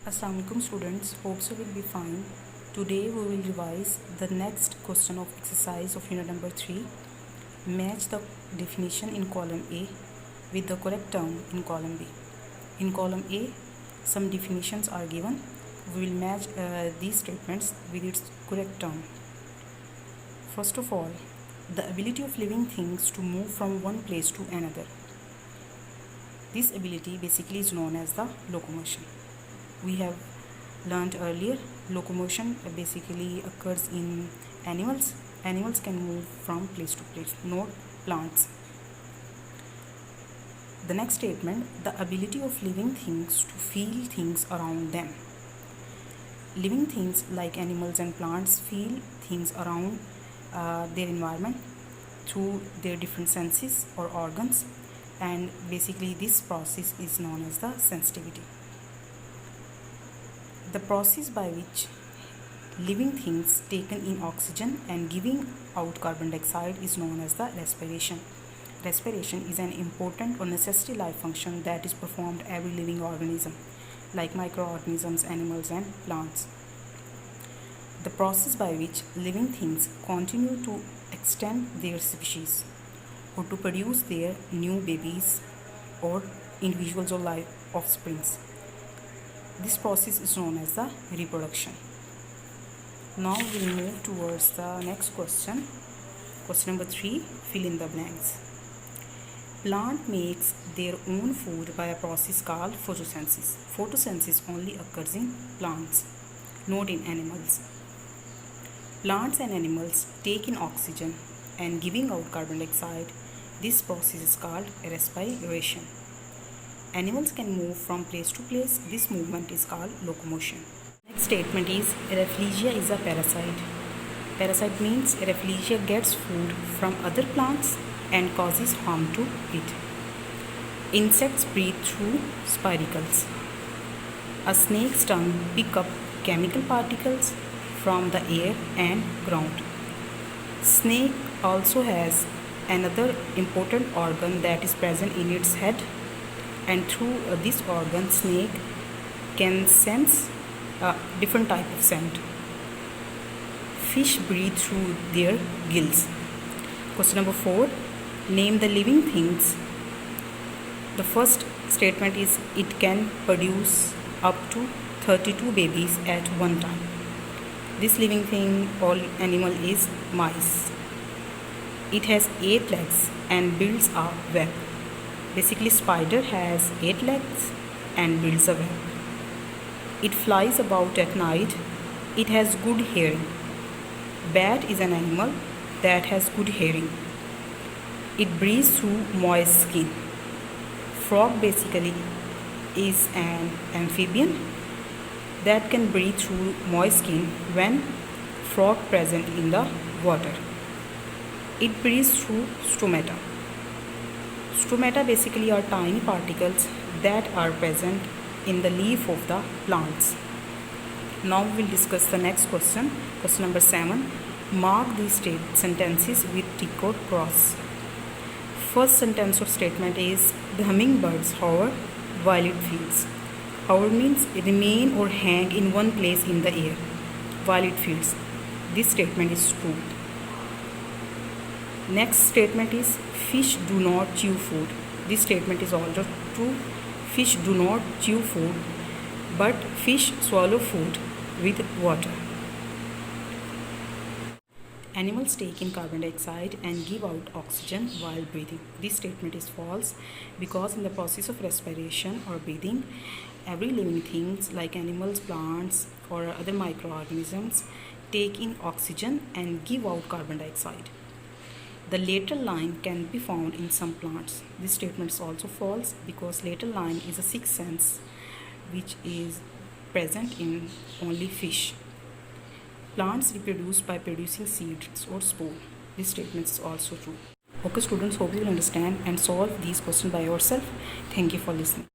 Assalamualaikum students, hope you will be fine. Today we will revise the next question of exercise of unit number 3. Match the definition in column A with the correct term in column B. In column A, some definitions are given. We will match these statements with its correct term. First of all, the ability of living things to move from one place to another. This ability basically is known as the locomotion. We have learned earlier, locomotion basically occurs in animals. Animals can move from place to place, not plants. The next statement, the ability of living things to feel things around them. Living things like animals and plants feel things around their environment through their different senses or organs, and basically this process is known as the sensitivity. The process by which living things taken in oxygen and giving out carbon dioxide is known as the respiration. Respiration is an important or necessary life function that is performed every living organism, like microorganisms, animals and plants. The process by which living things continue to extend their species or to produce their new babies or individuals or live offsprings. This process is known as the reproduction. Now we'll move towards the next question. Question number 3, fill in the blanks. Plant makes their own food by a process called photosynthesis. Photosynthesis only occurs in plants, not in animals. Plants and animals take in oxygen and giving out carbon dioxide. This process is called respiration. Animals can move from place to place. This movement is called locomotion. Next statement is Rafflesia is a parasite. Parasite means Rafflesia gets food from other plants and causes harm to it. Insects breathe through spiracles. A snake's tongue picks up chemical particles from the air and ground. Snake also has another important organ that is present in its head, and through this organ snake can sense a different type of scent. Fish breathe through their gills. Question number 4, name the living things. The first statement is it can produce up to 32 babies at one time. This living thing or animal is mice. It has 8 legs and builds a web. Basically, spider has 8 legs and builds a web. It flies about at night. It has good hearing. Bat is an animal that has good hearing. It breathes through moist skin. Frog basically is an amphibian that can breathe through moist skin when frog present in the water. It breathes through stomata. Stomata basically are tiny particles that are present in the leaf of the plants. Now we will discuss the next question. Question number 7. Mark these sentences with tick or cross. First sentence or statement is the hummingbirds hover while it feeds. Hover means remain or hang in one place in the air while it feeds. This statement is true. Next statement is fish do not chew food. This statement is also true. Fish do not chew food, but fish swallow food with water. Animals take in carbon dioxide and give out oxygen while breathing. This statement is false because in the process of respiration or breathing, every living things like animals, plants or other microorganisms take in oxygen and give out carbon dioxide. The lateral line can be found in some plants. This statement is also false because lateral line is a sixth sense which is present in only fish. Plants reproduce by producing seeds or spore. This statement is also true. Okay students, hope you will understand and solve these questions by yourself. Thank you for listening.